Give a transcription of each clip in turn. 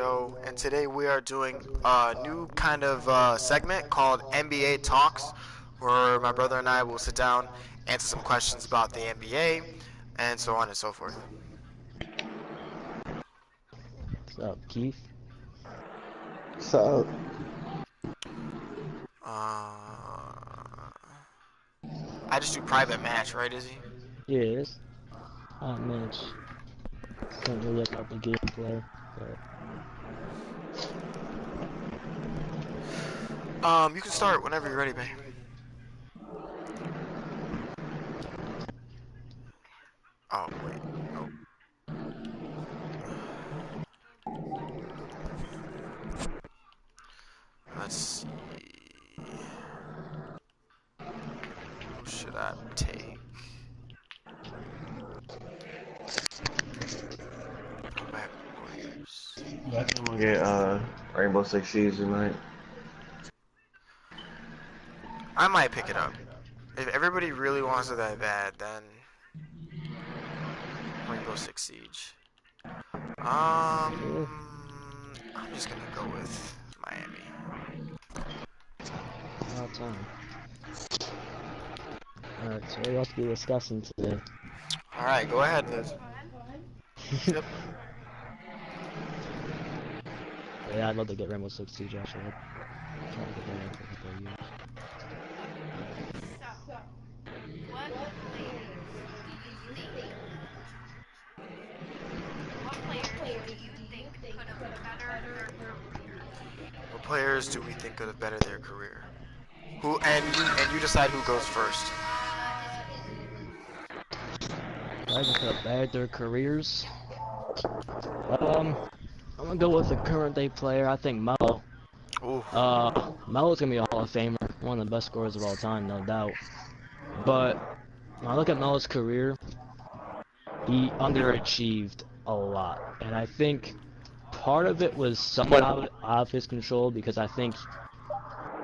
Joe, and today we are doing a new kind of segment called NBA Talks, where my brother and I will sit down, answer some questions about the NBA, and so on and so forth. What's up, Keith? So, I just do private match, right, Izzy? Yeah, it's not much. Can't really look up the gameplay, but You can start whenever you're ready, babe. Oh, wait. Oh. Let's see. Who should I take? Throwback Warriors. I'm gonna get Rainbow Six Siege tonight. I might pick it up. If everybody really wants it that bad, then Rainbow Six Siege. I'm just gonna go with Miami. all time. Alright, so what else we discussing today? Alright, go ahead, Liz. Yep. Yeah, I'd love to get Rainbow Six Siege actually. I'm trying to get that for a couple of years. What players do we think could have bettered their career? Who and you decide who goes first. Players that could have bettered their careers. I'm gonna go with the current day player. I think Melo. Ooh. Melo's gonna be a Hall of Famer, one of the best scorers of all time, no doubt. But when I look at Melo's career, he underachieved a lot, and I think part of it was somewhat out of his control because I think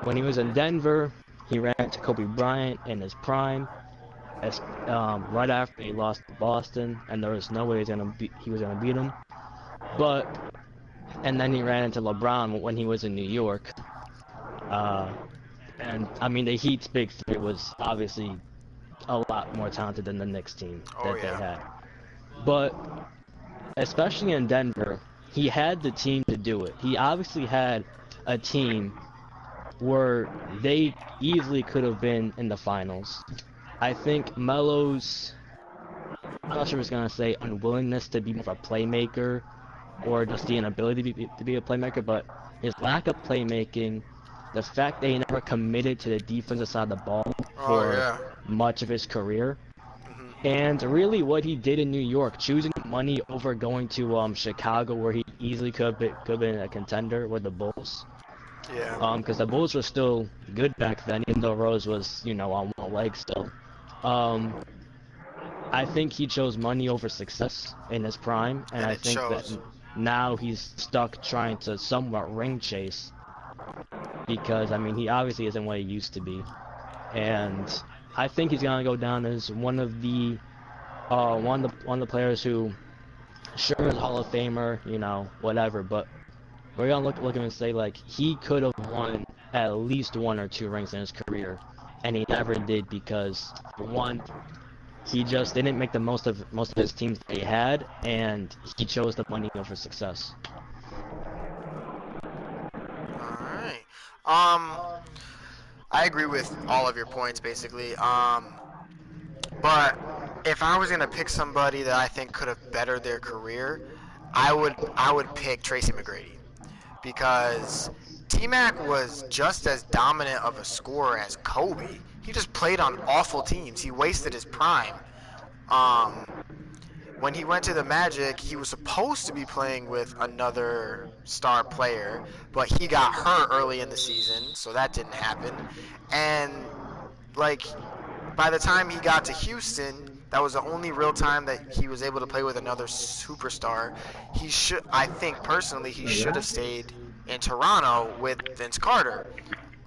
when he was in Denver, he ran into Kobe Bryant in his prime, as right after he lost to Boston, and there was no way he was gonna beat him. And then he ran into LeBron when he was in New York. And I mean, the Heat's big three was obviously a lot more talented than the Knicks team that they had. But especially in Denver, he had the team to do it. He obviously had a team where they easily could have been in the finals. I think Melo's, I'm not sure what I was gonna say, unwillingness to be more of a playmaker, or just the inability to be a playmaker, but his lack of playmaking, the fact that he never committed to the defensive side of the ball for much of his career, and really what he did in New York, choosing money over going to Chicago, where he easily could have been a contender with the Bulls. Yeah. Because the Bulls were still good back then, even though Rose was, on one leg still. I think he chose money over success in his prime, and I think that now he's stuck trying to somewhat ring chase, because I mean he obviously isn't what he used to be, and I think he's gonna go down as one of the players who, sure, is Hall of Famer, whatever, but we're gonna look at him and say, like, he could have won at least 1 or 2 rings in his career, and he never did because, for one, he just didn't make the most of his teams that he had, and he chose the money over success. Alright. I agree with all of your points, basically. But if I was gonna pick somebody that I think could have bettered their career, I would pick Tracy McGrady, because T-Mac was just as dominant of a scorer as Kobe. He just played on awful teams. He wasted his prime. When he went to the Magic, he was supposed to be playing with another star player, but he got hurt early in the season, so that didn't happen. And, like, by the time he got to Houston, that was the only real time that he was able to play with another superstar. I think personally, he should have stayed in Toronto with Vince Carter.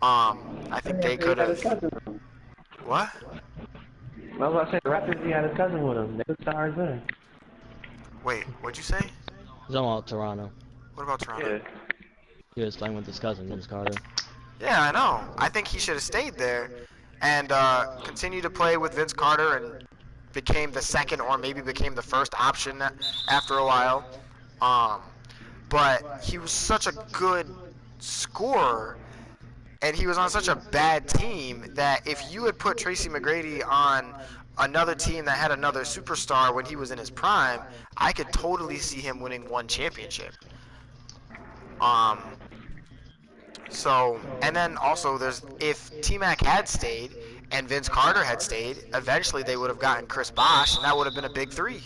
I think they could have. What? Well, I said the Raptors, he had his cousin with him. They were stars then. Wait, what'd you say? He's all Toronto. What about Toronto? Yeah. He was playing with his cousin, Vince Carter. Yeah, I know. I think he should have stayed there and continued to play with Vince Carter and became the second or maybe became the first option after a while. Um, but he was such a good scorer and he was on such a bad team that if you had put Tracy McGrady on another team that had another superstar when he was in his prime, I could totally see him winning one championship. Um, and then also if T-Mac had stayed and Vince Carter had stayed, eventually they would have gotten Chris Bosh, and that would have been a big three.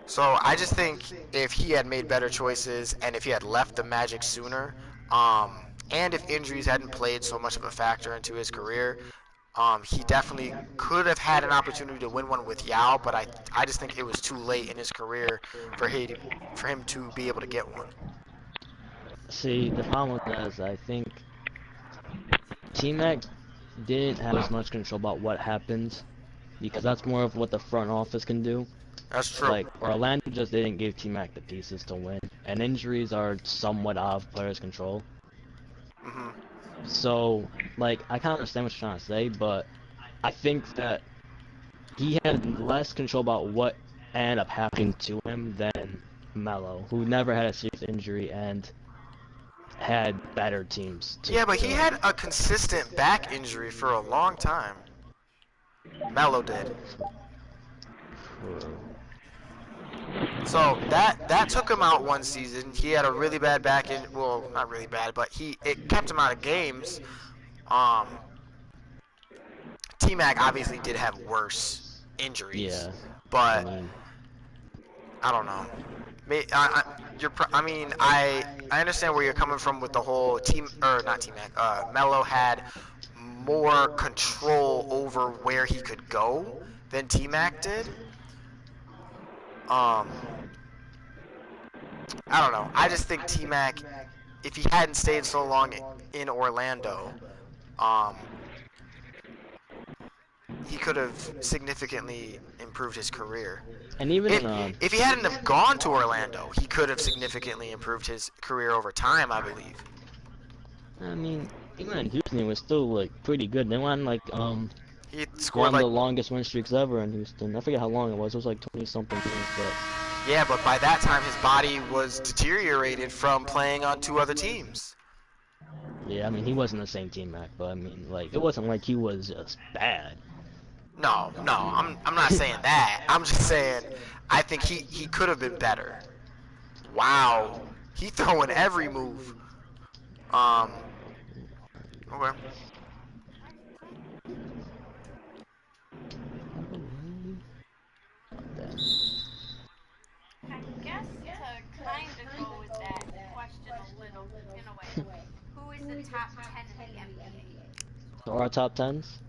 So I just think if he had made better choices and if he had left the Magic sooner, and if injuries hadn't played so much of a factor into his career, he definitely could have had an opportunity to win one with Yao, but I just think it was too late in his career for him to be able to get one. See, the problem with that is I think T-Mac didn't have as much control about what happened because that's more of what the front office can do. That's true. Like, Orlando just didn't give T-Mac the pieces to win, and injuries are somewhat out of players' control. Hmm. So, like, I kind of understand what you're trying to say, but I think that he had less control about what ended up happening to him than Melo, who never had a serious injury and had better teams to. Yeah, but he had a consistent back injury for a long time. Melo did. True. So that took him out one season. He had a really bad back in, well, not really bad, but it kept him out of games. Um, T-Mac obviously did have worse injuries, Yeah, I but mean, I don't know. I understand where you're coming from with the whole team, or not T-Mac. Melo had more control over where he could go than T-Mac did. Um, I don't know. I just think T-Mac, if he hadn't stayed so long in Orlando, um, he could have significantly improved his career. and even If, in if he hadn't have gone to Orlando, he could have significantly improved his career over time, I believe. I mean, even in Houston, he was still like pretty good. They won like He scored one of like, the longest win streaks ever in Houston. I forget how long it was. It was like 20 something games, but yeah, but by that time his body was deteriorated from playing on two other teams. yeah, I mean he wasn't the same team Mac, but I mean like it wasn't like he was just bad. No, I'm not saying that. I'm just saying I think he could have been better. Wow, he throwing every move. Um, okay. I guess to kind of go with that question a little, in a way, who is the top 10 in the NBA? So our top tens?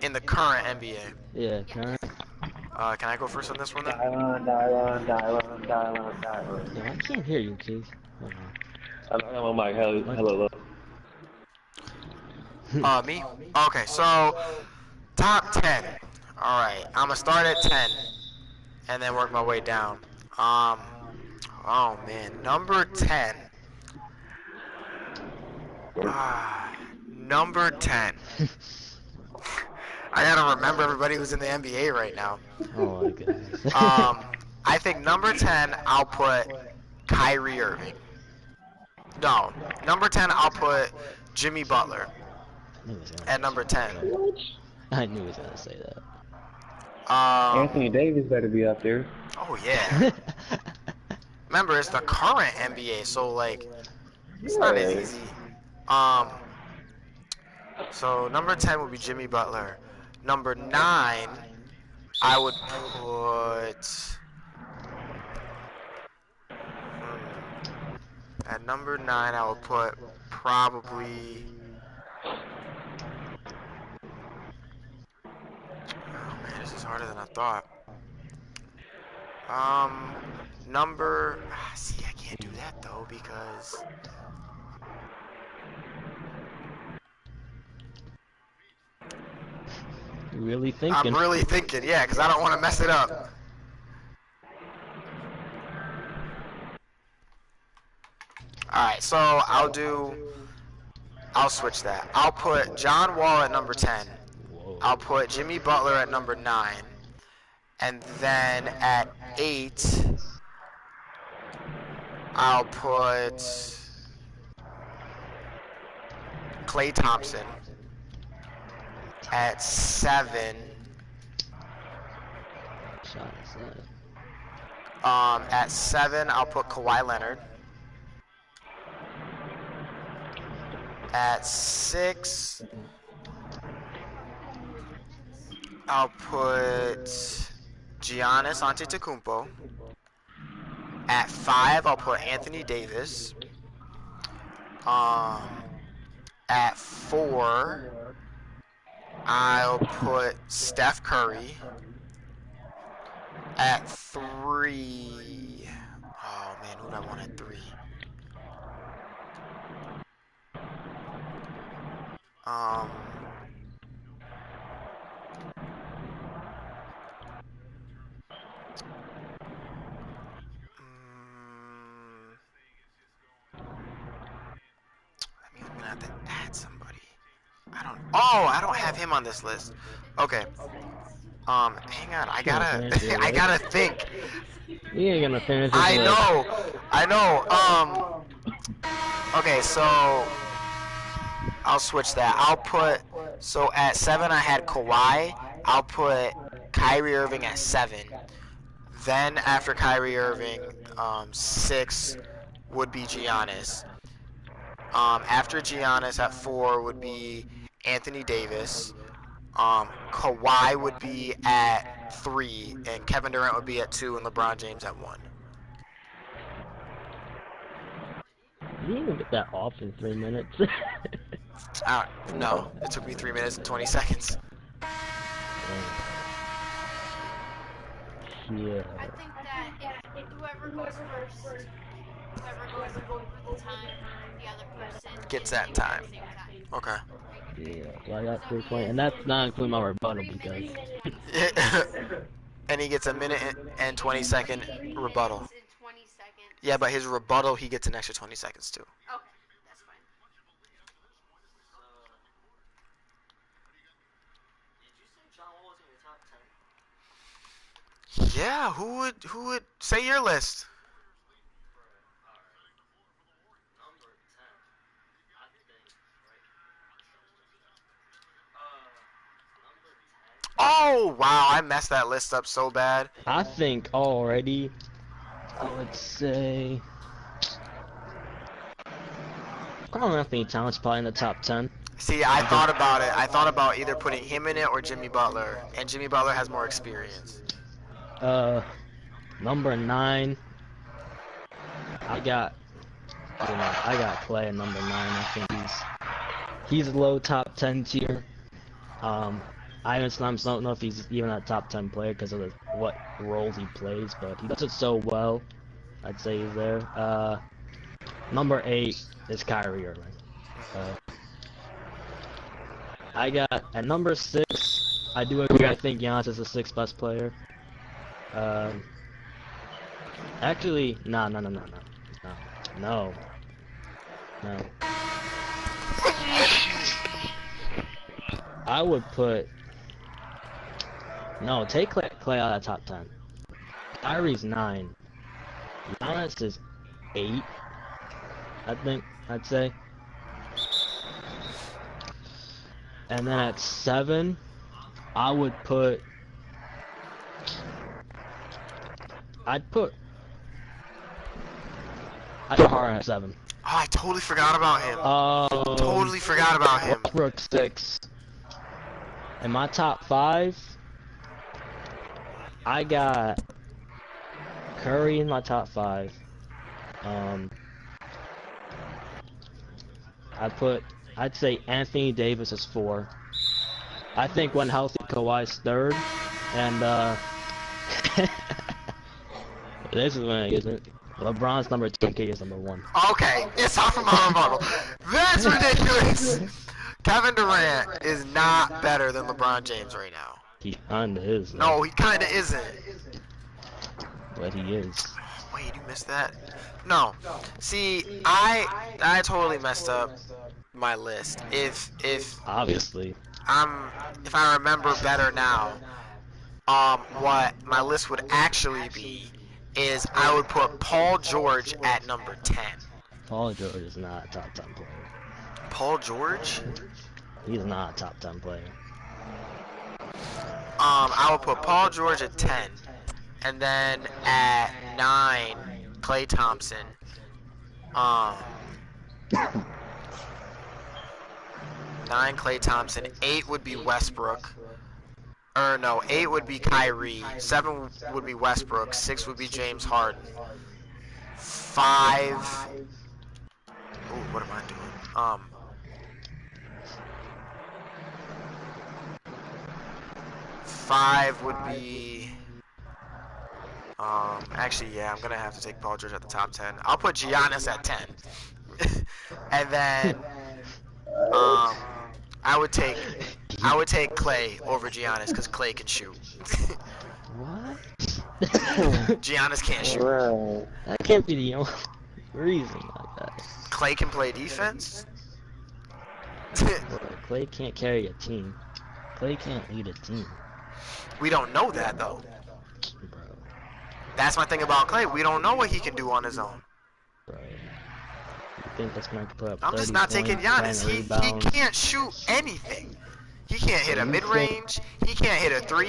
In the current NBA. Yeah, Yes. current. Can I go first on this one then? Yeah, I can't hear you, Keith. Hold I'm like, hello. on. Me? Okay, so top 10. All right, I'm gonna start at 10 and then work my way down. Oh man, number 10. Number 10. I gotta remember everybody who's in the NBA right now. Oh my goodness. I think number 10, I'll put Kyrie Irving. No, number 10, I'll put Jimmy Butler I knew he was gonna at number 10. say that. I knew he was gonna say Anthony Davis better be up there. Oh yeah. that. Remember, it's the current NBA, so like, it's not as easy. So number 10 would be Jimmy Butler. Number 9, I would put. At number 9, I would put probably. Oh man, this is harder than I thought. See, I can't do that though because. Really thinking. I'm really thinking, yeah, because I don't want to mess it up. Alright, so I'll switch that. I'll put John Wall at number 10. Whoa. I'll put Jimmy Butler at number 9. And then at 8, I'll put Klay Thompson. At 7, I'll put Kawhi Leonard. At 6, I'll put Giannis Antetokounmpo. At 5, I'll put Anthony Davis. At 4, I'll put Steph Curry. At 3, oh man, who do I want at 3? I'm gonna have to add somebody. I don't have him on this list. Okay. Hang on, I gotta think. You ain't gonna finish this I know. Okay, so I'll switch that. So at 7 I had Kawhi. I'll put Kyrie Irving at 7. Then after Kyrie Irving, 6 would be Giannis. After Giannis at 4 would be Anthony Davis. Kawhi would be at 3, and Kevin Durant would be at 2, and LeBron James at 1. You didn't even get that off in 3 minutes. No, it took me 3 minutes and 20 seconds. Yeah. I think that if whoever goes first, whoever goes over the time, the other person Gets that time. Okay. Yeah, so I got 320, and that's not including my rebuttal because. And he gets a minute and 20-second rebuttal. 20 seconds. Yeah, but his rebuttal, he gets an extra 20 seconds too. Okay, that's fine. Yeah, who would say your list? Oh wow, I messed that list up so bad. I think already, I would say Carl Anthony Towns probably in the top 10. See, I thought about it. I thought about either putting him in it or Jimmy Butler, and Jimmy Butler has more experience. Number 9, I got Klay at number 9. I think he's low top 10 tier. I don't know if he's even a top 10 player because of what roles he plays, but he does it so well. I'd say he's there. Number 8 is Kyrie Irving. I got at number 6. I do agree. I think Giannis is the 6th best player. Actually, no. I would put. No, take Klay out of top 10. Kyrie's 9. Giannis is 8. I'd say. And then at 7, I would put. I'd put Harden at 7. Oh, I totally forgot about him. Totally forgot about him. Westbrook 6. In my top 5, I got Curry in my top 5. I'd say Anthony Davis is 4. I think when healthy, Kawhi's 3rd, and this is when it isn't. LeBron's number 2, KD is number 1. Okay, it's off from my rebuttal. That's ridiculous. Kevin Durant is not better than LeBron James right now. He kinda is. No, he kinda isn't. But he is. Wait, you missed that? No. See, I totally messed up my list. Obviously. If I remember better now, what my list would actually be is I would put Paul George at number 10. Paul George is not a top 10 player. Paul George? He's not a top 10 player. I would put Paul George at 10, and then at 9, Klay Thompson. 9, Klay Thompson. 8 would be Westbrook. Or no, 8 would be Kyrie. 7 would be Westbrook. 6 would be James Harden. 5. Ooh, what am I doing? 5 would be. Actually, yeah, I'm gonna have to take Paul George at the top 10. I'll put Giannis at 10, and then I would take Klay over Giannis because Klay can shoot. What? Giannis can't shoot. Bro. That can't be the only reason like that. Klay can play defense. Bro, Klay can't carry a team. Klay can't lead a team. We don't know that though. Bro. That's my thing about Klay. We don't know what he can do on his own. Bro. You think that's going to put up I'm just not taking points, Giannis. 10 He rebounds? can't shoot anything. He can't hit a mid-range. He can't hit a 3.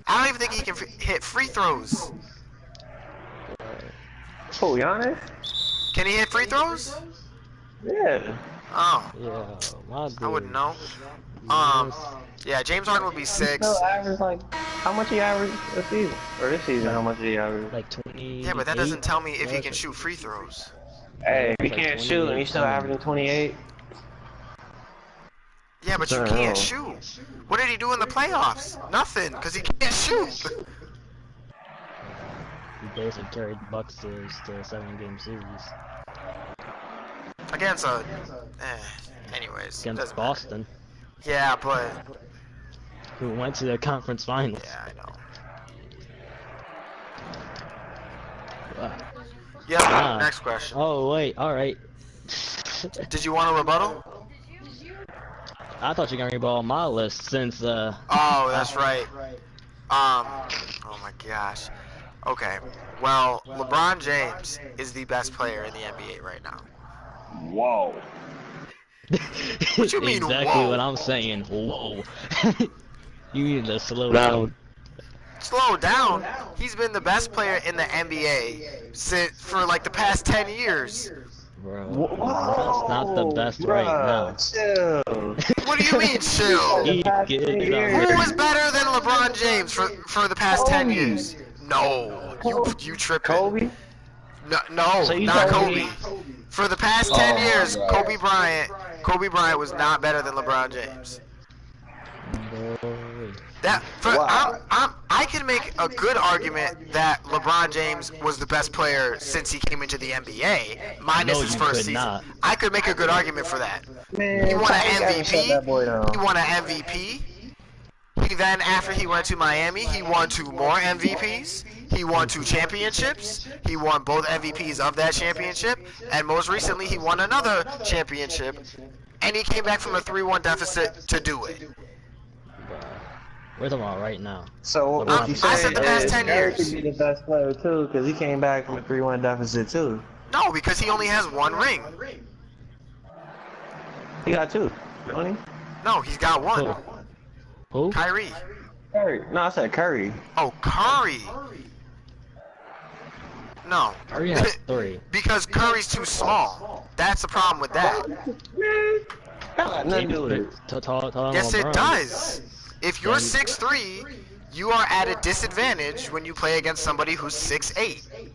I don't even think he can hit free throws. Oh, Giannis? Can he hit free throws? Yeah. Oh, Yeah, my dude. I wouldn't know. Yeah, James Harden would be 6. He'll average like, how much he averaged this season? Or this season, how much did he average? Like 20. Yeah, but that doesn't tell me if he can shoot free throws. Hey, if he Like can't shoot and he's still 28. averaging 28. Yeah, but you I don't can't know. shoot. What did he do in the playoffs? Nothing, because he can't shoot. He basically carried the Bucks to a 7-game series. Against anyways. Against doesn't matter. Boston, Yeah, but who went to the conference finals. yeah, I know. Yeah. Yeah. Next question. Oh, wait, alright. Did you want a rebuttal? I thought you were going to read all my list since, Oh, that's right. Oh my gosh. Okay. Well, LeBron James is the best player in the NBA right now. Whoa. What you mean, exactly whoa? what I'm saying. Whoa. You need to slow down. Slow down. He's been the best player in the NBA for like the past 10 years. Bro, Whoa. that's not the best right now. Chill. What do you mean, chill? He Past gets 10 up. years. Who was better than LeBron James for the past 10 years? No, you tripping. Kobe? No, So you not telling Kobe. me- For the past 10 years, Kobe Bryant was not better than LeBron James. Boy. Wow. I can make a good argument that LeBron James was the best player since he came into the NBA, minus No, his you first could season. not. I could make a good argument for that. Man, He won an Ty gotta shut that boy down. MVP. He won an MVP. He then, after he went to Miami, he won 2 more MVPs. He won 2 championships. He won both MVPs of that championship. And most recently, he won another championship. And he came back from a 3-1 deficit to do it. Bro. We're talking about right now. So what LeBron you James. saying I said the past is 10 Curry years. could be the best player too, because he came back from a 3-1 deficit too. No, because he only has 1 ring. He got 2, don't he? No, he's got 1. Who? Who? Kyrie. Curry. No, I said Curry. Oh, Curry. No. Curry has 3. Because Curry's too small. That's the problem with that. Got nothing to do with it. Yes, it LeBron. does. If you're 6'3", you are at a disadvantage when you play against somebody who's 6'8".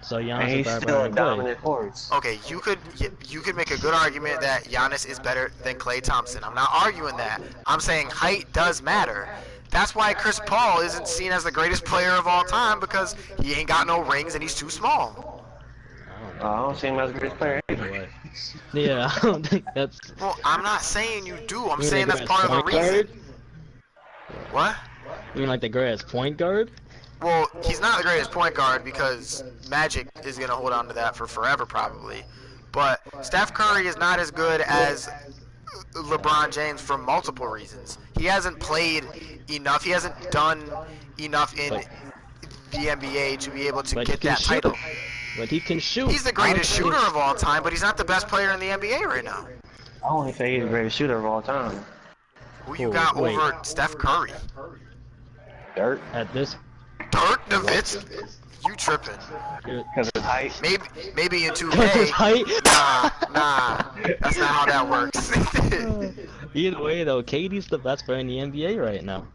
So And Giannis he's is better still a than Klay. dominant force. Okay, you could make a good argument that Giannis is better than Klay Thompson. I'm not arguing that. I'm saying height does matter. That's why Chris Paul isn't seen as the greatest player of all time, because he ain't got no rings and he's too small. I don't see him as the greatest player anyway. Yeah, I don't think that's. Well, I'm not saying you do. I'm You saying mean that's the part of the point reason. guard? What? You mean like the greatest point guard? Well, he's not the greatest point guard because Magic is going to hold on to that for forever probably. But Steph Curry is not as good as LeBron James for multiple reasons. He hasn't played enough. He hasn't done enough in the NBA to be able to get that title. But he can shoot. He's the greatest shooter of all time, but he's not the best player in the NBA right now. I wouldn't say he's the greatest shooter of all time. Who you got over Steph Curry? Dirt. At this. Dirk Nowitzki? You tripping? Because of height. Maybe in 2K. His height? Nah. That's not how that works. Either way, though, KD's the best player in the NBA right now.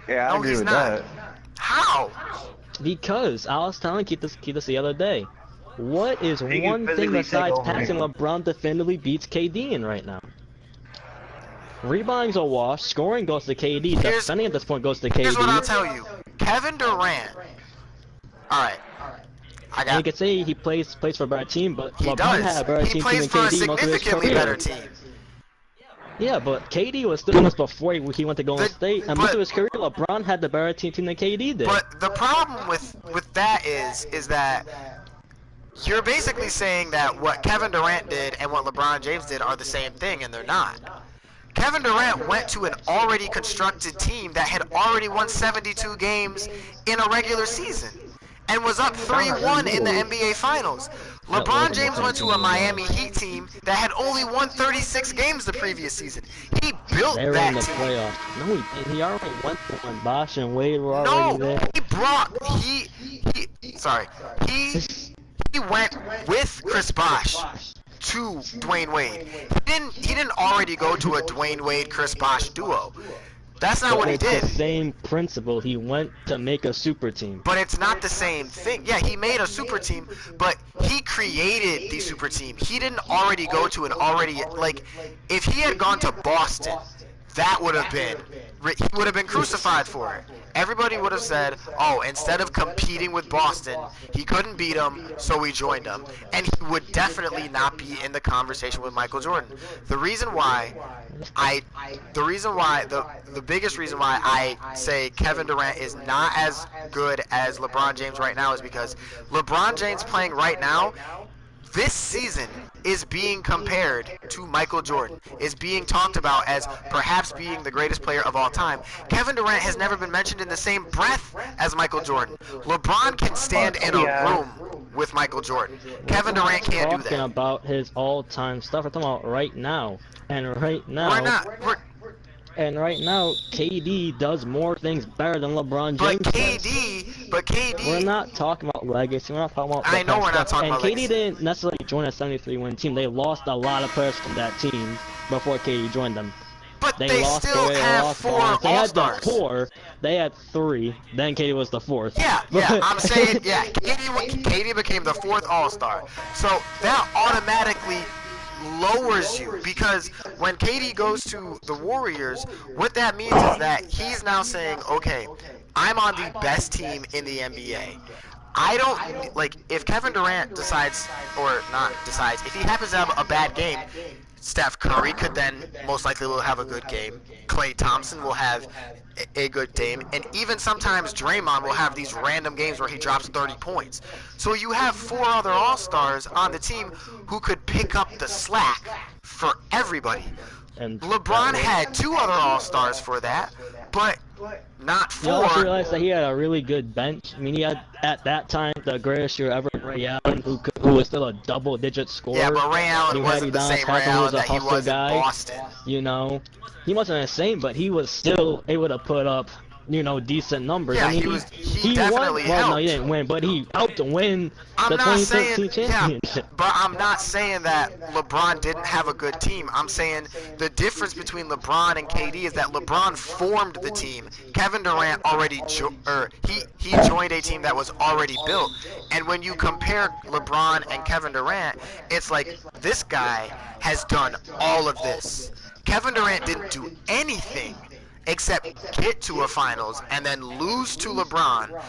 Yeah, I No, agree he's with not. that. How? Because I was telling Keith this the other day. What is He can one thing physically besides take over passing him. LeBron definitively beats KD in right now? Rebounding's a wash. Scoring goes to KD. Defending at this point goes to KD. Here's what I'll tell you. Kevin Durant. Alright. And you could say he plays for a better team, but He LeBron had a better does. He team plays than for a KD most of his significantly career. better team. Yeah, but KD was still this before he went to Golden State, and most of his career, LeBron had the better team than KD did. But the problem with that is that you're basically saying that what Kevin Durant did and what LeBron James did are the same thing, and they're not. Kevin Durant went to an already constructed team that had already won 72 games in a regular season and was up 3-1 in the NBA Finals. LeBron James went to a Miami Heat team that had only won 36 games the previous season. He built they were that in the team. playoffs. No, he already went to one. Bosh and Wade were No, already there. he went with Chris Bosh to Dwayne Wade. He didn't already go to a Dwayne Wade Chris Bosh duo. That's not what he It's did. the same principle. He went to make a super team. But it's not the same thing. Yeah, he made a super team, but he created the super team. He didn't already go to an already, like, if he had gone to Boston, that would have been, he would have been crucified for it. Everybody would have said, oh, instead of competing with Boston, he couldn't beat them, so we joined him. And he would definitely not be in the conversation with Michael Jordan. The reason why the biggest reason why I say Kevin Durant is not as good as LeBron James right now is because LeBron James playing right now, this season is being compared to Michael Jordan, is being talked about as perhaps being the greatest player of all time. Kevin Durant has never been mentioned in the same breath as Michael Jordan. LeBron can stand in a room with Michael Jordan. Kevin Durant can't do Talking that. about his all-time stuff. We're talking about right now. And right now, We're not. right now, KD does more things better than LeBron James But does. KD. We're not talking about legacy. We're not talking about. I know we're not talking and about KD legacy. didn't necessarily join a 73-win team. They lost a lot of players from that team before KD joined them. But They they lost still Gary, have lost 4 Barnes. They had the All-Stars. 4. They had 3. Then KD was the 4th. Yeah, I'm saying, yeah, KD became the 4th All-Star. So that automatically lowers you, because when KD goes to the Warriors, what that means is that he's now saying, okay, I'm on the best team in the NBA. I don't, like, if Kevin Durant decides, or not decides, if he happens to have a bad game, Steph Curry could then most likely will have a good game. Klay Thompson will have a good game, and even sometimes Draymond will have these random games where he drops 30 points. So you have 4 other All-Stars on the team who could pick up the slack for everybody. And LeBron had 2 other All-Stars for that, but not You also 4. realize that he had a really good bench. I mean, he had, at that time, the greatest year ever, Ray Allen, who was still a double-digit scorer. Yeah, but Ray Allen You had wasn't the Udonis same Ray Haslem, who Allen was a that he hustler was in guy. Boston. You know, he wasn't the same, but he was still able to put up, you know, decent numbers. Yeah, I mean, he won. definitely Well, no, he helped. didn't win, but he helped to win I'm the not 2013 saying, championship. yeah, but I'm not saying that LeBron didn't have a good team. I'm saying the difference between LeBron and KD is that LeBron formed the team. Kevin Durant already he joined a team that was already built. And when you compare LeBron and Kevin Durant, it's like this guy has done all of this. Kevin Durant didn't do anything except get to a finals and then lose to LeBron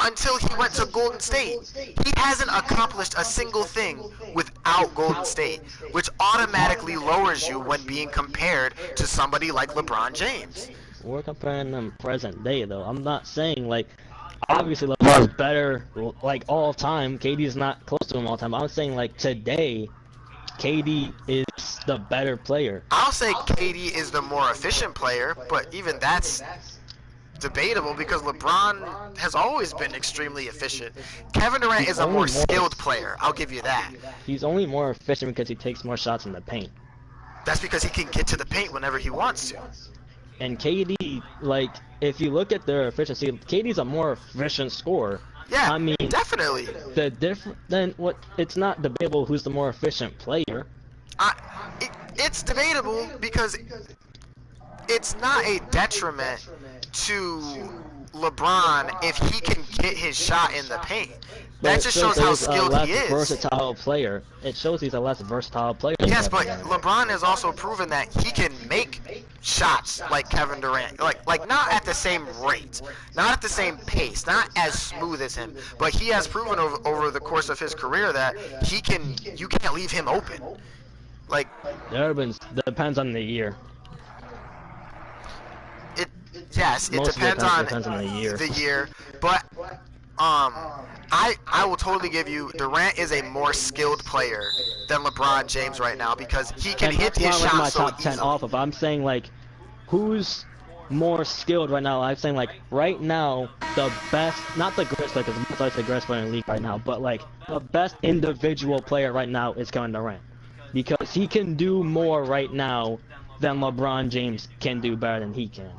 until he went to Golden State. He hasn't accomplished a single thing without Golden State, which automatically lowers you when being compared to somebody like LeBron James. We're comparing them present day, though. I'm not saying, like, obviously LeBron's better, like, all time. KD's not close to him all time. I'm saying, like, today, KD is the better player. I'll say KD is the more efficient player, but even that's debatable because LeBron has always been extremely efficient. Kevin Durant is a more skilled player. I'll give you that. He's only more efficient because he takes more shots in the paint. That's because he can get to the paint whenever he wants to. And KD, like, if you look at their efficiency, KD's a more efficient scorer. Yeah, I mean, definitely. It's not debatable who's the more efficient player. It's debatable because it's not a detriment to LeBron if he can get his shot in the paint. That just shows how skilled he is. Versatile player. It shows he's a less versatile player. Yes, but LeBron has also proven that he can make shots like Kevin Durant, like not at the same rate, not at the same pace, not as smooth as him. But he has proven over the course of his career that he can. You can't leave him open. Like depends on the year. Yes, it depends on the year, but I will totally give you Durant is a more skilled player than LeBron James right now because he can hit his shot so my top 10 easily. off of. I'm saying, like, who's more skilled right now? I'm saying, like, right now the best, not the greatest player, because I'm the greatest player in the league right now, but like the best individual player right now is Kevin Durant because he can do more right now than LeBron James can do better than he can.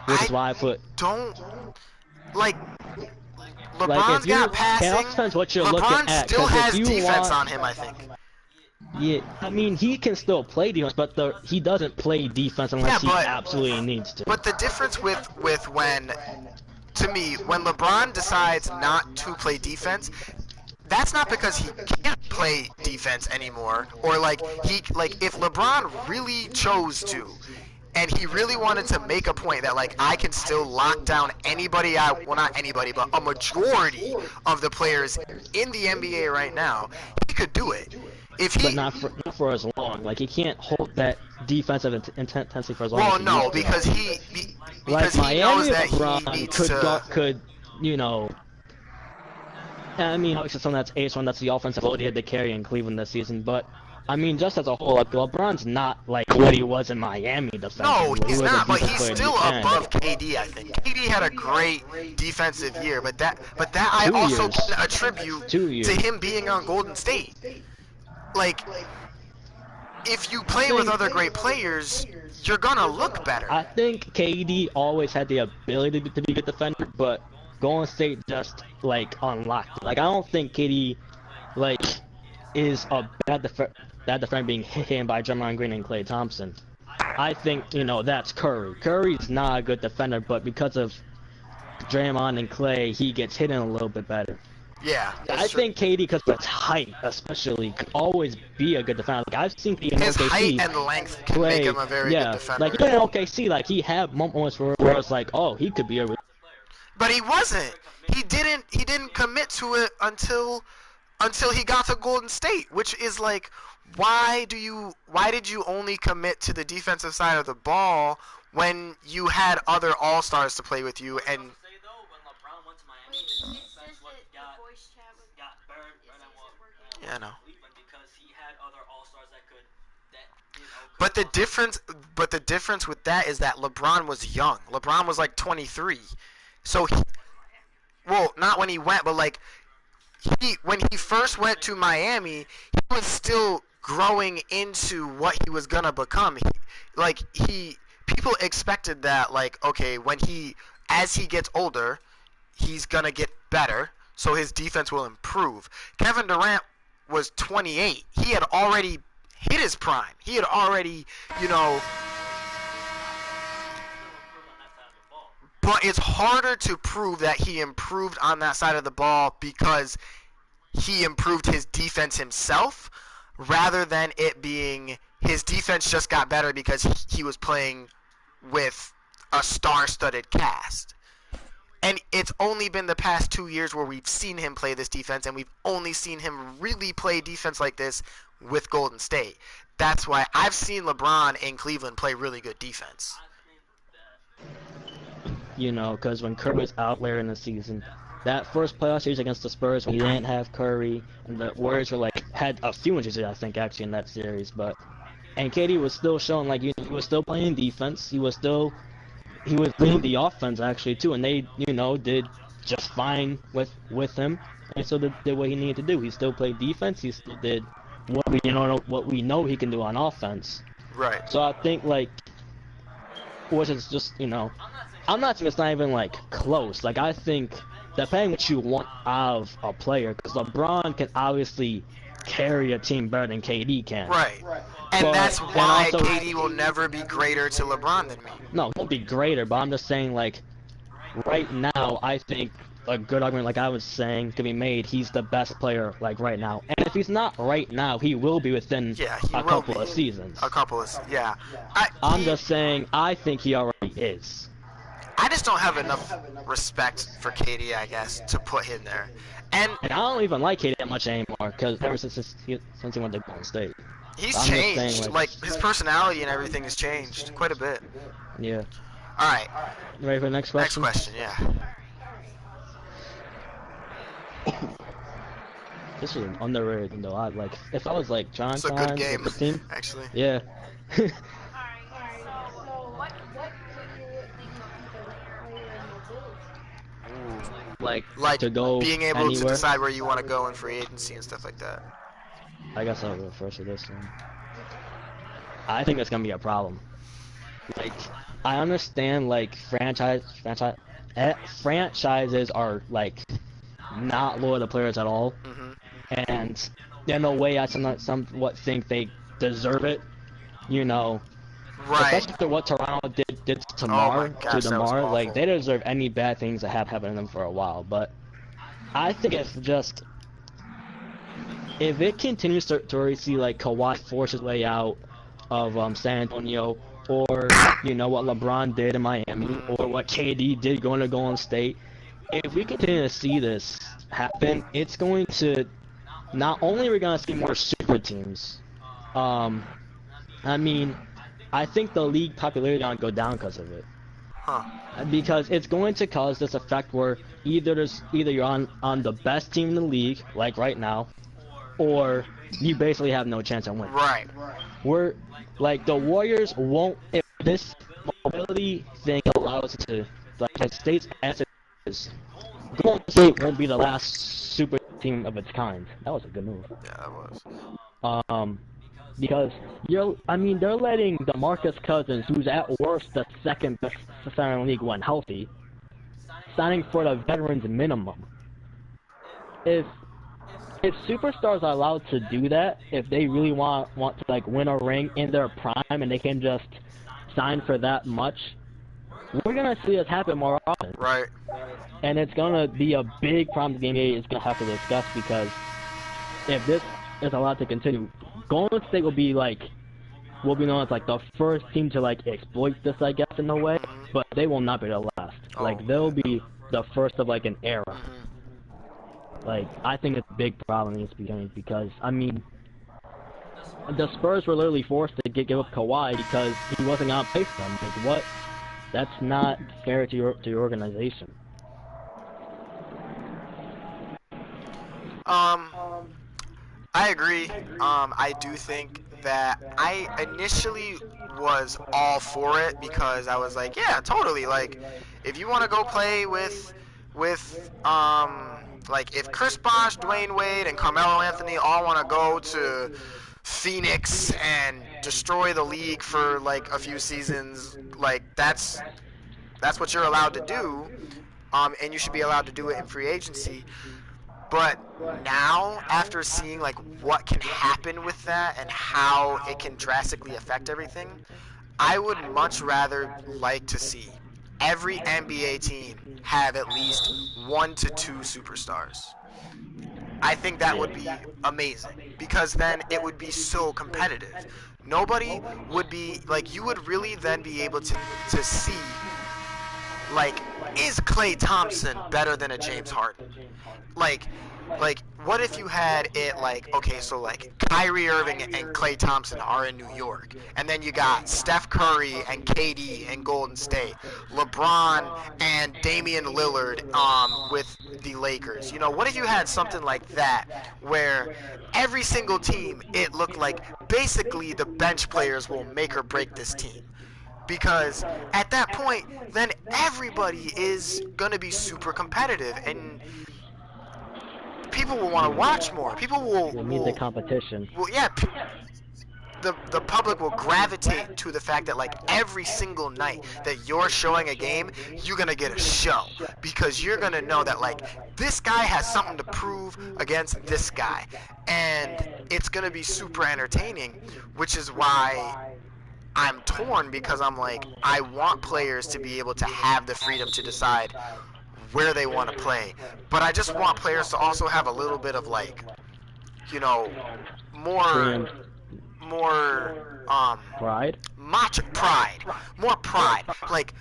Which is why I put. LeBron's like got passing. It depends what you're LeBron looking at. still has defense on him, I think. Yeah, I mean he can still play defense, but he doesn't play defense unless he absolutely needs to. But the difference with when, to me, when LeBron decides not to play defense, that's not because he can't play defense anymore, or like if LeBron really chose to. And he really wanted to make a point that, like, I can still lock down anybody well, not anybody, but a majority of the players in the NBA right now. He could do it. But not for as long. Like, he can't hold that defensive intensity for as long as he no, because he knows that he needs to... could, you know... I mean, obviously someone that's ace one, that's the offensive load he had to carry in Cleveland this season, but... I mean, just as a whole, like, LeBron's not like what he was in Miami defensively. No, he's not, but he's still above KD, I think. KD had a great defensive year, but that I also can attribute to him being on Golden State. Like, if you play with other great players, you're gonna look better. I think KD always had the ability to be a good defender, but Golden State just, like, unlocked it. Like, I don't think KD, like, is a bad defender being hit by Draymond Green and Klay Thompson. I think, you know, that's Curry. Curry's not a good defender, but because of Draymond and Klay, he gets hit in a little bit better. Yeah, I think KD, because of his height, especially, could always be a good defender. Like, I've seen his OKC, height and length can make him a very good defender. Like, in OKC, like, he had moments where it's like, oh, he could be a... But he wasn't. He didn't commit to it until he got to Golden State, which is like, why did you only commit to the defensive side of the ball when you had other all-stars to play with you? And yeah, I know. But the difference with that is that LeBron was young. LeBron was like 23. So well, not when he went, but like when he first went to Miami, he was still growing into what he was gonna become. People expected that, like, okay, as he gets older, he's gonna get better, so his defense will improve. Kevin Durant was 28. He had already hit his prime. He had already, you know. But it's harder to prove that he improved on that side of the ball because he improved his defense himself, rather than it being his defense just got better because he was playing with a star-studded cast. And it's only been the past 2 years where we've seen him play this defense, and we've only seen him really play defense like this with Golden State. That's why I've seen LeBron in Cleveland play really good defense. You know, because when Curry was out later in the season, that first playoff series against the Spurs when he didn't have Curry, and the Warriors were like had a few injuries, I think, actually in that series, but and KD was still showing like he was still playing defense. He was leading the offense actually too, and they did just fine with him, and so did what he needed to do. He still played defense. He still did what we know he can do on offense. Right. So I think like, which is just I'm not saying it's not even like close. Like I think depending what you want out of a player, because LeBron can obviously carry a team better than KD can. Right. And But, that's and why also, KD will never be greater to LeBron than me. No, he'll be greater, but I'm just saying, like, right now, I think a good argument, like I was saying, can be made. He's the best player, like, right now. And if he's not right now, he will be within a couple of seasons. Yeah. I'm just saying, I think he already is. I just don't have enough respect for KD, I guess, to put him there. And I don't even like KD that much anymore, because ever since he went to Golden State. He's changed. Saying, like, his personality and everything has changed quite a bit. Yeah. Alright. You ready for the next question? Next question, yeah. This was an underrated though. If I was like trying it's a good game, with the team, actually. Yeah. Alright, so what do you think of like to go being able anywhere? to decide where you want to go in free agency and stuff like that. I guess I'll go first with this one. I think that's gonna be a problem. Like, I understand like franchises are like not loyal to players at all, and in a way I somewhat think they deserve it. Right. Especially after what Toronto did to DeMar, like they deserve any bad things that have happened to them for a while. But I think if it continues to already see like Kawhi force his way out of San Antonio, or what LeBron did in Miami, or what KD did going to Golden State, if we continue to see this happen, it's going to not only we're going to see more super teams. I mean, I think the league popularity is going to go down because of it. Because it's going to cause this effect where either you're on the best team in the league, like right now, or you basically have no chance of winning. Right. We're like the Warriors won't, if this mobility thing allows it to, like it stays as it is, Golden State won't be the last super team of its kind. That was a good move. Yeah, that was. Because they're letting DeMarcus Cousins, who's at worst the second best center in the league when healthy, signing for the veterans minimum. If superstars are allowed to do that, if they really want to like win a ring in their prime and they can just sign for that much, we're gonna see this happen more often. Right. And it's gonna be a big problem the NBA is gonna have to discuss, because if this is allowed to continue, Golden State will be known as like the first team to like exploit this, I guess, in a way, but they will not be the last. Like they'll be the first of like an era. Like, I think it's a big problem in this beginning, because I mean, the Spurs were literally forced to give up Kawhi because he wasn't gonna pay for them. Like, what? That's not fair to your organization. I agree. I do think that I initially was all for it, because I was like, yeah, totally. Like, if you want to go play with like if Chris Bosh, Dwayne Wade, and Carmelo Anthony all want to go to Phoenix and destroy the league for like a few seasons, like that's what you're allowed to do, and you should be allowed to do it in free agency. But now, after seeing like what can happen with that and how it can drastically affect everything, I would much rather like to see every NBA team have at least 1 to 2 superstars. I think that would be amazing, because then it would be so competitive. Nobody would be like, you would really then be able to see Like, is Klay Thompson better than a James Harden? Like, what if you had it like, okay, so like Kyrie Irving and Klay Thompson are in New York, and then you got Steph Curry and KD in Golden State, LeBron and Damian Lillard with the Lakers. You know, what if you had something like that where every single team, it looked like basically the bench players will make or break this team? Because at that point, then everybody is going to be super competitive, and people will want to watch more. People We'll need the competition. well, yeah, the public will gravitate to the fact that like every single night that you're showing a game, you're gonna get a show, because you're gonna know that like this guy has something to prove against this guy, and it's gonna be super entertaining, which is why I'm torn, because I'm like, I want players to be able to have the freedom to decide where they want to play, but I just want players to also have a little bit of like, you know, more pride, more pride. Like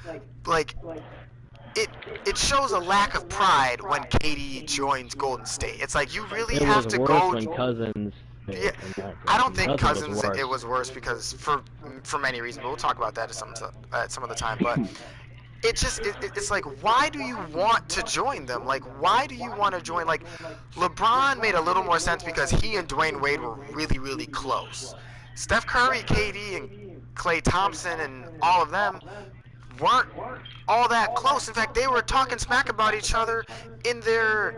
it shows a lack of pride when KD joins Golden State. It's like you really have to go. When Cousins. Yeah, I don't think Cousins it was worse, because for many reasons. But we'll talk about that at some other time. But it's like, why do you want to join them? Like, why do you want to join? Like, LeBron made a little more sense because he and Dwayne Wade were really, really close. Steph Curry, KD, and Klay Thompson and all of them weren't all that close. In fact, they were talking smack about each other in their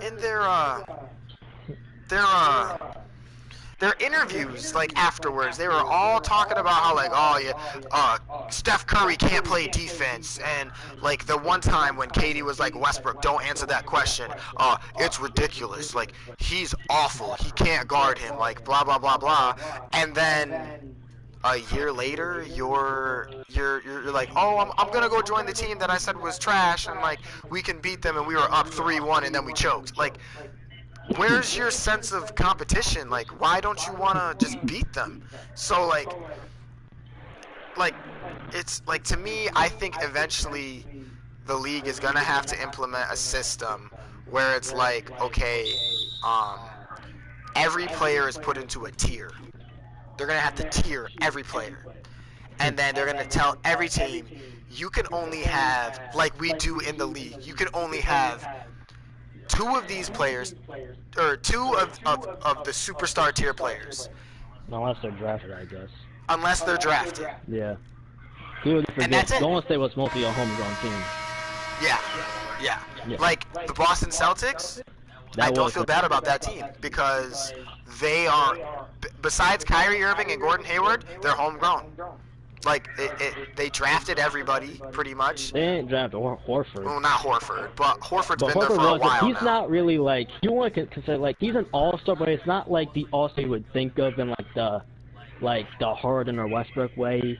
interviews, like afterwards. They were all talking about how like, oh yeah, Steph Curry can't play defense, and like the one time when KD was like, Westbrook, don't answer that question. It's ridiculous. Like, he's awful. He can't guard him. Like, blah blah blah blah. And then a year later, you're like, oh, I'm gonna go join the team that I said was trash, and like we can beat them, and we were up 3-1, and then we choked. Like, where's your sense of competition? Like, why don't you want to just beat them? So, like, it's, like, to me, I think eventually the league is going to have to implement a system where it's like, okay, every player is put into a tier. They're going to have to tier every player. And then they're going to tell every team, you can only have, like we do in the league, you can only have two of these players, or two of the superstar tier players. Unless they're drafted, I guess. Unless they're drafted. Yeah. And that's it. Golden State was mostly a homegrown team. Yeah. Like the Boston Celtics, I don't feel bad about that team, because they are, besides Kyrie Irving and Gordon Hayward, they're homegrown. Like, they drafted everybody, pretty much. They ain't drafted Horford. Well, not Horford, but Horford's been there for a while He's not really, like, you want to consider, like, he's an all-star, but it's not like the all-star you would think of in, like the Harden or Westbrook way.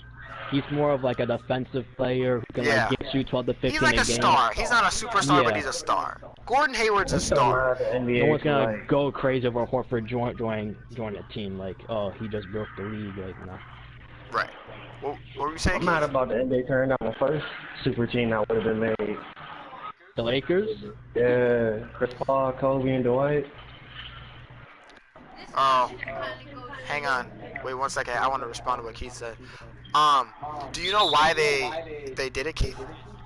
He's more of, like, a defensive player who can, like, get you 12 to 15 He's like a star. He's not a superstar, but he's a star. Gordon Hayward's a star. No one's gonna go crazy over Horford join a team, like, oh, he just broke the league, like, no. Right. What were you saying? I'm mad about the NBA turning down the first super team that would have been made. The Lakers? Yeah, Chris Paul, Kobe, and Dwight. Oh, hang on. Wait 1 second. I want to respond to what Keith said. Do you know why they did it, Keith?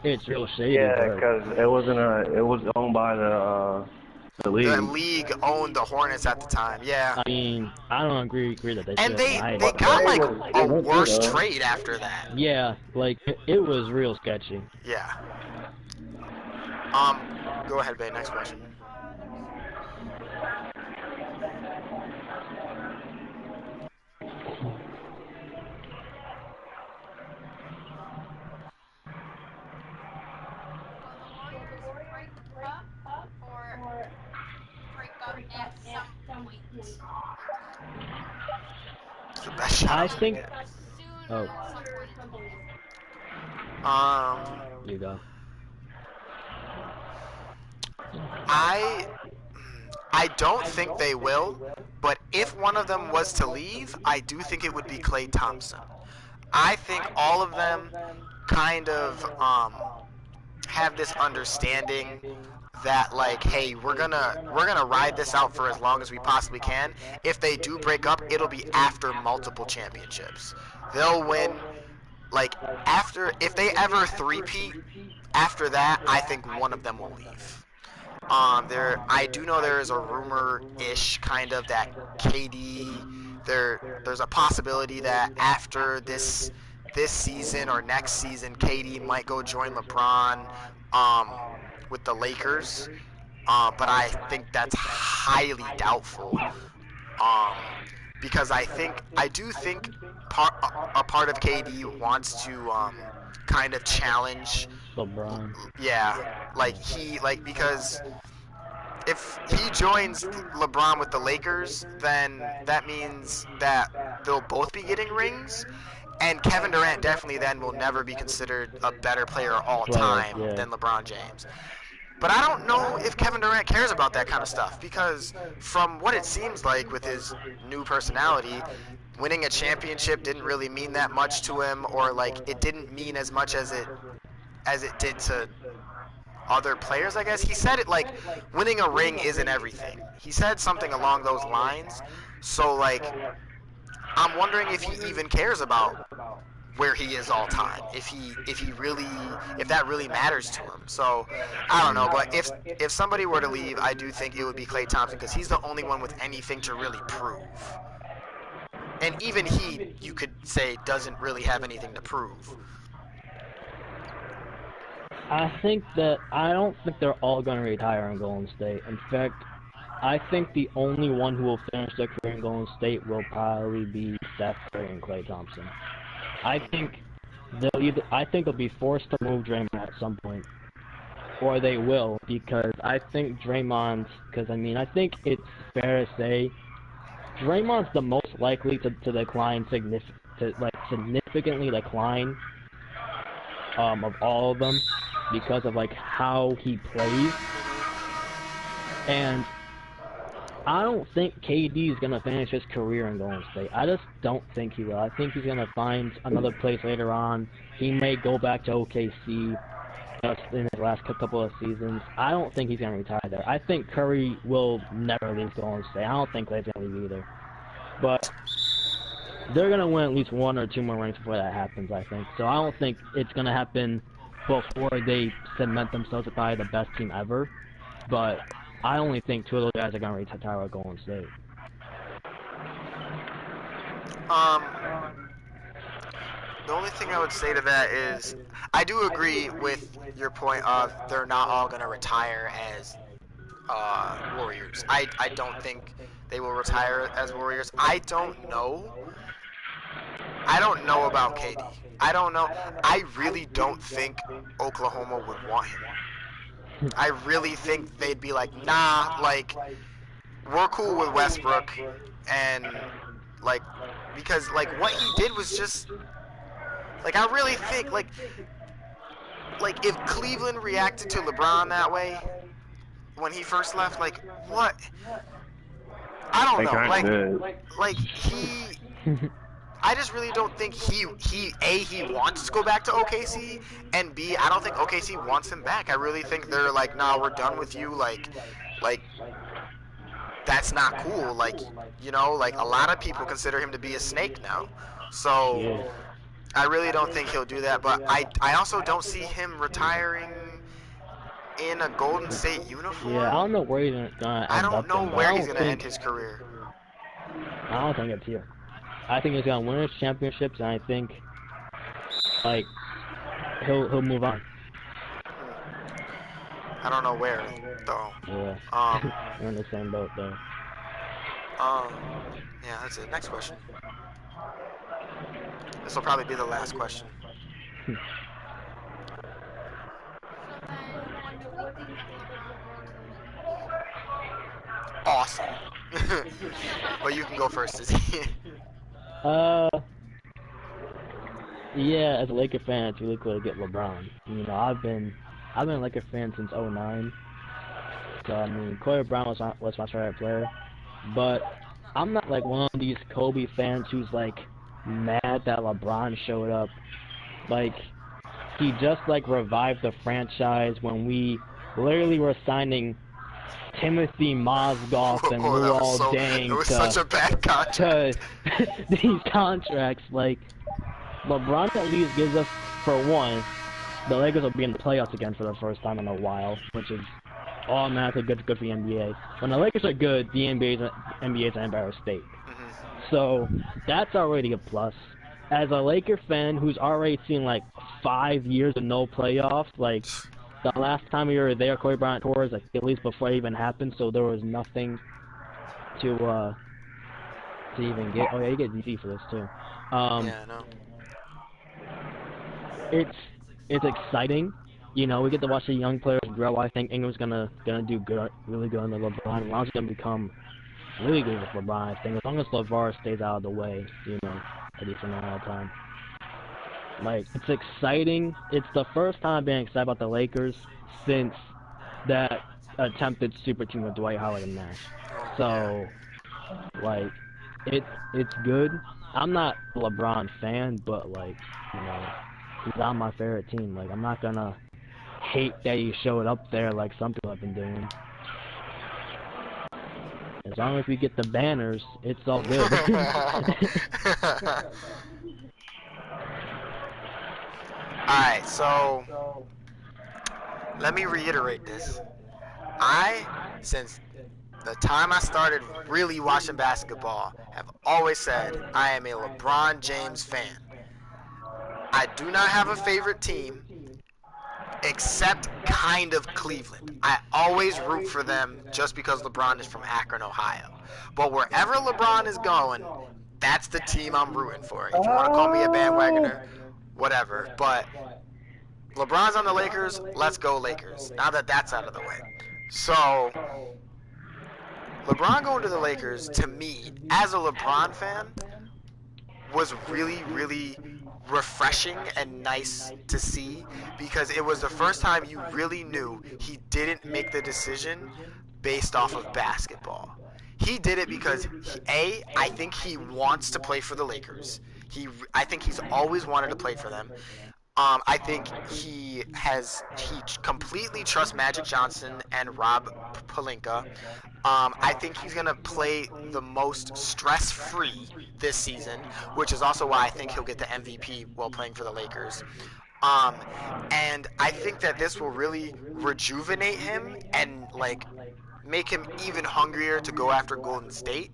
It's real shady. Yeah, because it was owned by the league. The league owned the Hornets at the time. Yeah. I mean, I don't agree that they should. And they got like a worse trade after that. Yeah, like it was real sketchy. Yeah. Go ahead, babe. Next question. I think. Oh. You go. I don't think they will, but if one of them was to leave, I do think it would be Klay Thompson. I think all of them kind of have this understanding that like, hey, we're gonna ride this out for as long as we possibly can. If they do break up, it'll be after multiple championships. They'll win like after if they ever three-peat. After that, I think one of them will leave. I do know there is a rumor-ish kind of that KD. There's a possibility that after this season or next season, KD might go join LeBron um, with the Lakers. But I think that's highly doubtful. Um, because I do think a part of KD wants to kind of challenge. LeBron. Yeah, because if he joins LeBron with the Lakers, then that means that they'll both be getting rings, and Kevin Durant definitely then will never be considered a better player all time than LeBron James. But I don't know if Kevin Durant cares about that kind of stuff, because from what it seems like with his new personality, winning a championship didn't really mean that much to him, or like it didn't mean as much as it did to other players, I guess. He said it like winning a ring isn't everything. He said something along those lines. So like I'm wondering if he even cares about where he is all time. If that really matters to him. So I don't know, but if somebody were to leave, I do think it would be Klay Thompson, because he's the only one with anything to really prove. And even he, you could say, doesn't really have anything to prove. I don't think they're all going to retire in Golden State. In fact, I think the only one who will finish their career in Golden State will probably be Steph Curry and Klay Thompson. I think they'll be forced to move Draymond at some point, or they will, because I think I think it's fair to say Draymond's the most likely to decline significantly decline of all of them, because of like how he plays. And I don't think KD is gonna finish his career in Golden State. I just don't think he will. I think he's gonna find another place later on. He may go back to OKC just in his last couple of seasons. I don't think he's gonna retire there. I think Curry will never leave Golden State. I don't think Clay's gonna leave either. But they're gonna win at least one or two more rings before that happens, I think. So I don't think it's gonna happen before they cement themselves as probably the best team ever. But I only think two of those guys are gonna retire at Golden State. The only thing I would say to that is I do agree with your point of they're not all gonna retire as Warriors. I don't think they will retire as Warriors. I don't know about KD. I don't know. I really don't think Oklahoma would want him. I really think they'd be like, nah, like, we're cool with Westbrook, and, like, because, like, what he did was just, like, I really think, like, if Cleveland reacted to LeBron that way when he first left, like, what? I don't know, like, he... I just really don't think he wants to go back to OKC, and B, I don't think OKC wants him back. I really think they're like, nah, we're done with you, like, that's not cool, like, you know, like, a lot of people consider him to be a snake now, so, I really don't think he'll do that, but I also don't see him retiring in a Golden State uniform. Yeah, I don't know where he's gonna end up. I don't know where he's gonna end his career. I don't think it's here. I think he's gonna win his championships, and I think, like, he'll move on. I don't know where, though. Yeah. We're in the same boat, though. Yeah, that's it. Next question. This will probably be the last question. Awesome. Well, you can go first, Izzy. Yeah, as a Laker fan, it's really cool to get LeBron. You know, I've been a Laker fan since '09. So I mean, Kobe Bryant was my favorite player, but I'm not like one of these Kobe fans who's like mad that LeBron showed up. Like, he just like revived the franchise when we literally were signing Timothy Mozgov and Whoa, Luol that Deng was such a bad contract. to these contracts. Like, LeBron at least gives us, for one, the Lakers will be in the playoffs again for the first time in a while, which is automatically good for the NBA. When the Lakers are good, the NBA's an Empire State. So that's already a plus. As a Laker fan who's already seen like 5 years of no playoffs, like the last time we were there, Kobe Bryant tours, like at least before it even happened, so there was nothing to even get. Oh yeah, you get DC for this too. Yeah, I know. It's exciting. You know, we get to watch the young players grow. I think Ingram's gonna do good, really good under LeBron. Ron's gonna become really good with LeBron. I think as long as LeVar stays out of the way, you know, a decent amount of time. Like, it's exciting. It's the first time I've been excited about the Lakers since that attempted super team with Dwight Howard and Nash. So, like, it's good. I'm not a LeBron fan, but like, you know, he's on my favorite team. Like, I'm not gonna hate that he showed up there like some people have been doing. As long as we get the banners, it's all good. Alright, so let me reiterate this. Since the time I started really watching basketball, have always said I am a LeBron James fan. I do not have a favorite team, except kind of Cleveland. I always root for them just because LeBron is from Akron, Ohio. But wherever LeBron is going, that's the team I'm rooting for. If you want to call me a bandwagoner, whatever. But LeBron's on the Lakers, let's go Lakers. Now that that's out of the way. So, LeBron going to the Lakers, to me, as a LeBron fan, was really, really refreshing and nice to see, because it was the first time you really knew he didn't make the decision based off of basketball. He did it because I think he wants to play for the Lakers. I think he's always wanted to play for them. I think he completely trusts Magic Johnson and Rob Pelinka. I think he's going to play the most stress-free this season, which is also why I think he'll get the MVP while playing for the Lakers. And I think that this will really rejuvenate him and like make him even hungrier to go after Golden State.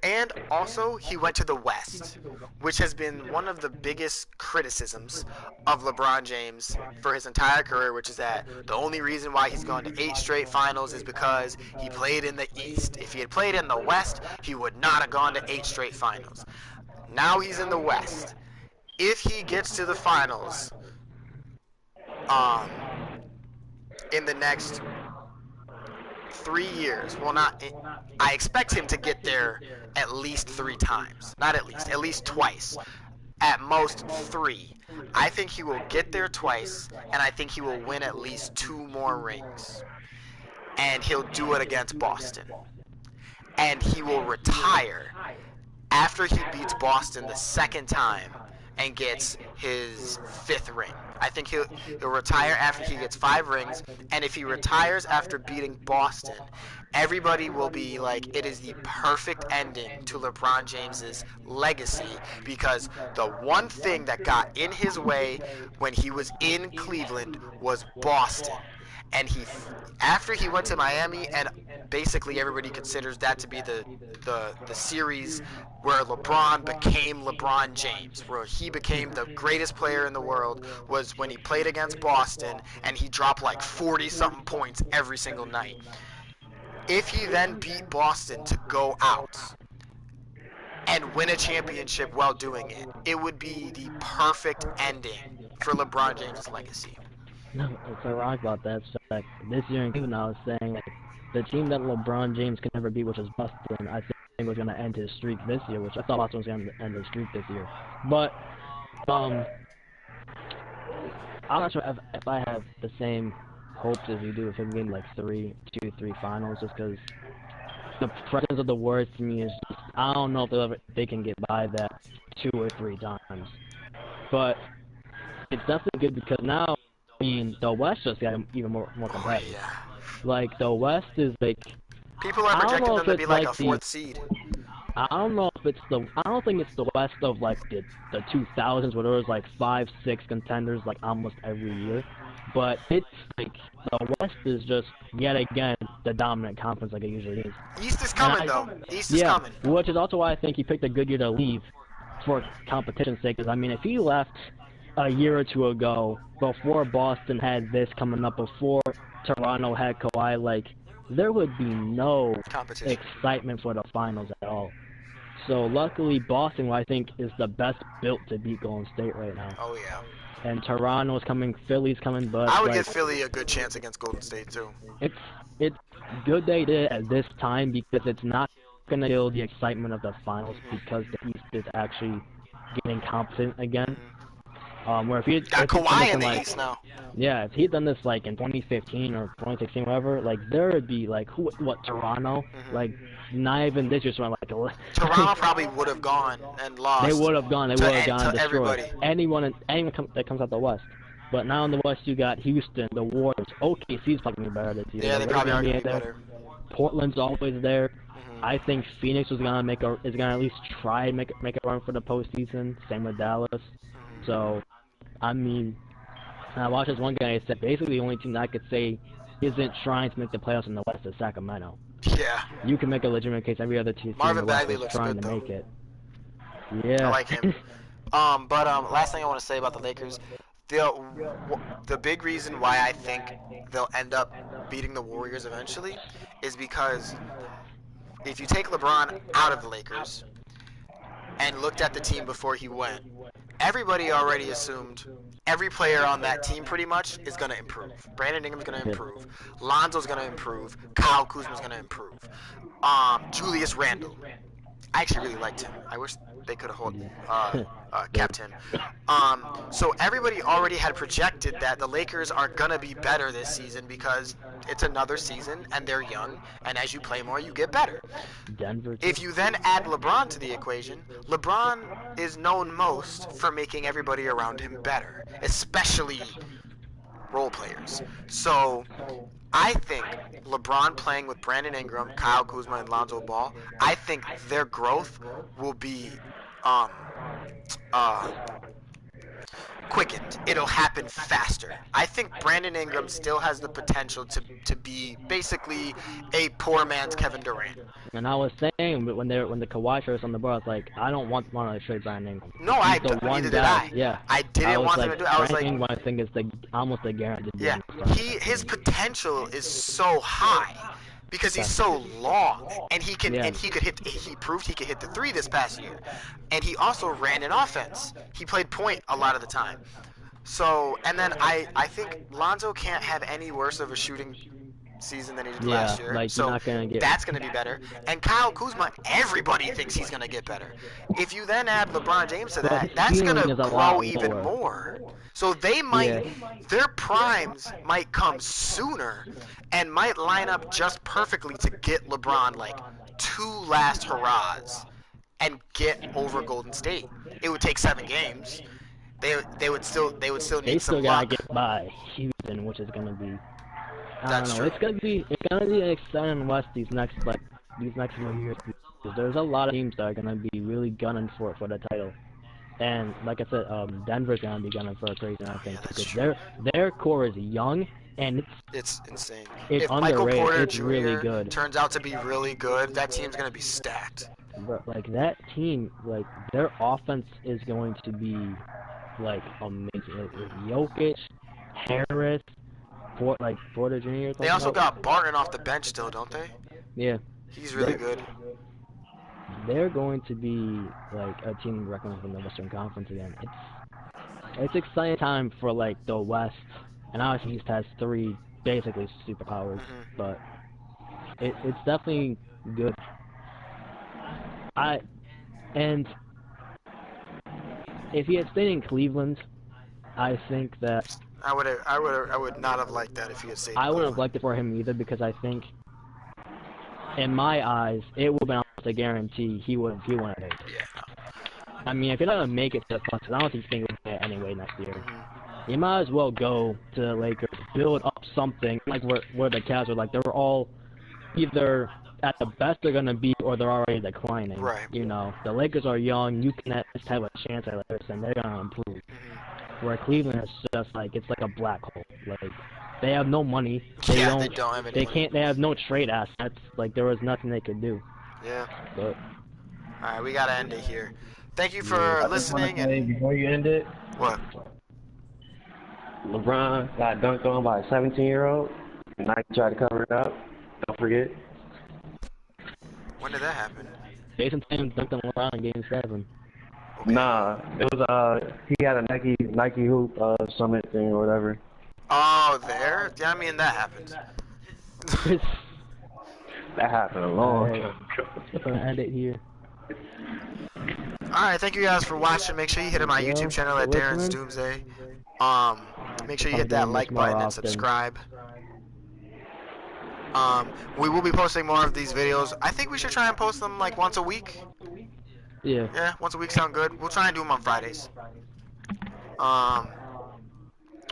And also he went to the West, which has been one of the biggest criticisms of LeBron James for his entire career, which is that the only reason why he's gone to 8 straight finals is because he played in the East. If he had played in the West, he would not have gone to 8 straight finals. Now he's in the West. If he gets to the finals in the next 3 years, I expect him to get there at least 3 times. Not at least twice. At most 3. I think he will get there twice, and I think he will win at least 2 more rings. And he'll do it against Boston. And he will retire after he beats Boston the second time and gets his 5th ring. I think he'll retire after he gets 5 rings, and if he retires after beating Boston, everybody will be like, it is the perfect ending to LeBron James's legacy, because the one thing that got in his way when he was in Cleveland was Boston. And after he went to Miami, and basically everybody considers that to be the series where LeBron became LeBron James, where he became the greatest player in the world, was when he played against Boston and he dropped like 40-something points every single night. If he then beat Boston to go out and win a championship while doing it, it would be the perfect ending for LeBron James' legacy. No, it's ironic about that. So, like, this year in Cleveland, I was saying, like, the team that LeBron James could never beat, which is Boston, I think was going to end his streak this year, which I thought Boston was going to end his streak this year. But, I'm not sure if I have the same hopes as you do of him getting, like, 2, 3 finals, just because the presence of the word to me is just I don't know if they can get by that 2 or 3 times. But it's definitely good because now, I mean, the West just got even more Oh, competitive. yeah. Like, the West is like, People are I don't projecting know them if to it's be like like a 4th seed. I don't know if it's I don't think it's the West of like the 2000s where there was like 5, 6 contenders like almost every year. But it's like, the West is just, yet again, the dominant conference like it usually is. East is And coming, though. East is yeah, coming. which is also why I think he picked a good year to leave for competition's sake. Because I mean, if he left a year or two ago, before Boston had this coming up, before Toronto had Kawhi, like, there would be no Competition. excitement for the finals at all. So luckily, Boston, who I think is the best built to beat Golden State right now. Oh, yeah. And Toronto's coming, Philly's coming, but I would like, give Philly a good chance against Golden State, too. it's good they did it at this time because it's not gonna kill the excitement of the finals because the East is actually getting competent again. Where if he Got if he'd done Kawhi this in the like, East now. yeah, if he'd done this like in 2015 or 2016, whatever, like there would be like Toronto, like not even this year's like Toronto probably would have gone and lost. they would have gone to destroyed everybody. anyone that comes out the West. But now in the West you got Houston, the Warriors, OKC's probably better this year. Yeah, they probably are going to be better. Portland's always there. I think Phoenix is gonna at least try and make a run for the postseason. Same with Dallas. So, I mean, I watched this one guy said basically the only team that I could say isn't trying to make the playoffs in the West is Sacramento. Yeah. You can make a legitimate case every other team in the West is trying to make it. Yeah. I like him. Last thing I want to say about the Lakers, the big reason why I think they'll end up beating the Warriors eventually is because if you take LeBron out of the Lakers and looked at the team before he went, everybody already assumed every player on that team pretty much is going to improve. Brandon Ingram's going to improve. Lonzo's going to improve. Kyle Kuzma's going to improve. Julius Randle. I actually really liked him. I wish they could have kept him. So everybody already had projected that the Lakers are going to be better this season because it's another season and they're young, and as you play more, you get better. Denver. If you then add LeBron to the equation, LeBron is known most for making everybody around him better, especially role players. So I think LeBron playing with Brandon Ingram, Kyle Kuzma, and Lonzo Ball, I think their growth will be quickened. It'll happen faster. I think Brandon Ingram still has the potential to be basically a poor man's Kevin Durant. And I was saying when the Kawhi shirts on the bar, I was like, I don't want to trade Brandon Ingram. No, neither did I. Yeah. I didn't want them to do it. I was like, Brandon Ingram, I think is almost a guarantee. Yeah, his potential is so high because he's so long, and he proved he could hit the three this past year, and he also ran an offense. He played point a lot of the time. So, and then I think Lonzo can't have any worse of a shooting season than he did last year. Like, so that's going to be better. And Kyle Kuzma, everybody thinks he's going to get better. If you then add LeBron James to that, that's going to grow even more. So they might, their primes might come sooner and might line up just perfectly to get LeBron like 2 last hurrahs and get over Golden State. It would take 7 games. They would still need some luck. They still gotta get by Houston, which is gonna be. I don't know. True. It's gonna be an exciting West these next few years because there's a lot of teams that are gonna be really gunning for the title. And like I said, Denver's gonna be gunning for a crazy, I think, because their core is young and it's insane. It's if Michael underrated. Porter It's Jr. really good. turns out to be really good, that team's gonna be stacked. But like that team, like their offense is going to be like amazing. Like, Jokic, Harris, Porter Jr. They also got Barton off the bench still, don't they? Yeah. He's really good. They're going to be like a team reckoned from the Western Conference again. It's exciting time for like the West, and obviously East has 3 basically superpowers, but it's definitely good. And if he had stayed in Cleveland, I think that I would not have liked that if he had stayed. I wouldn't have liked it for him either because I think, in my eyes, it would have been almost a guarantee he wouldn't make it. Yeah. I mean, if you're not gonna make it to the finals, I don't think he's gonna get it anyway next year. Mm-hmm. You might as well go to the Lakers, build up something like where the Cavs are. Like they're all either at the best they're gonna be or they're already declining. Right. You know, the Lakers are young. You can at least have a chance at this, and they're gonna improve. Mm-hmm. Where Cleveland is just like it's like a black hole. Like they have no money. They don't have any They money. can't. They have no trade assets. Like there was nothing they could do. Yeah. But All right, we gotta end it here. Thank you for listening. And before you end it, What? LeBron got dunked on by a 17-year-old. Nike tried to cover it up. Don't forget. When did that happen? Jason Tatum dunked on LeBron in Game 7. Okay. Nah, it was he had a Nike hoop summit thing or whatever. Oh, there? Yeah, I mean that happened. That happened a long Alright. time ago. I'm gonna end it here. Alright, thank you guys for watching. Make sure you hit my YouTube channel at Darin's Doomsday. Make sure you hit that like button and subscribe. We will be posting more of these videos. I think we should try and post them like once a week. Yeah. Yeah, once a week sound good. We'll try and do them on Fridays.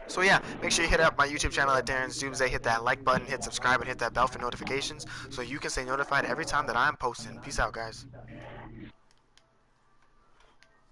So yeah, make sure you hit up my YouTube channel at Darin's Doomsday, hit that like button, hit subscribe, and hit that bell for notifications so you can stay notified every time that I'm posting. Peace out, guys.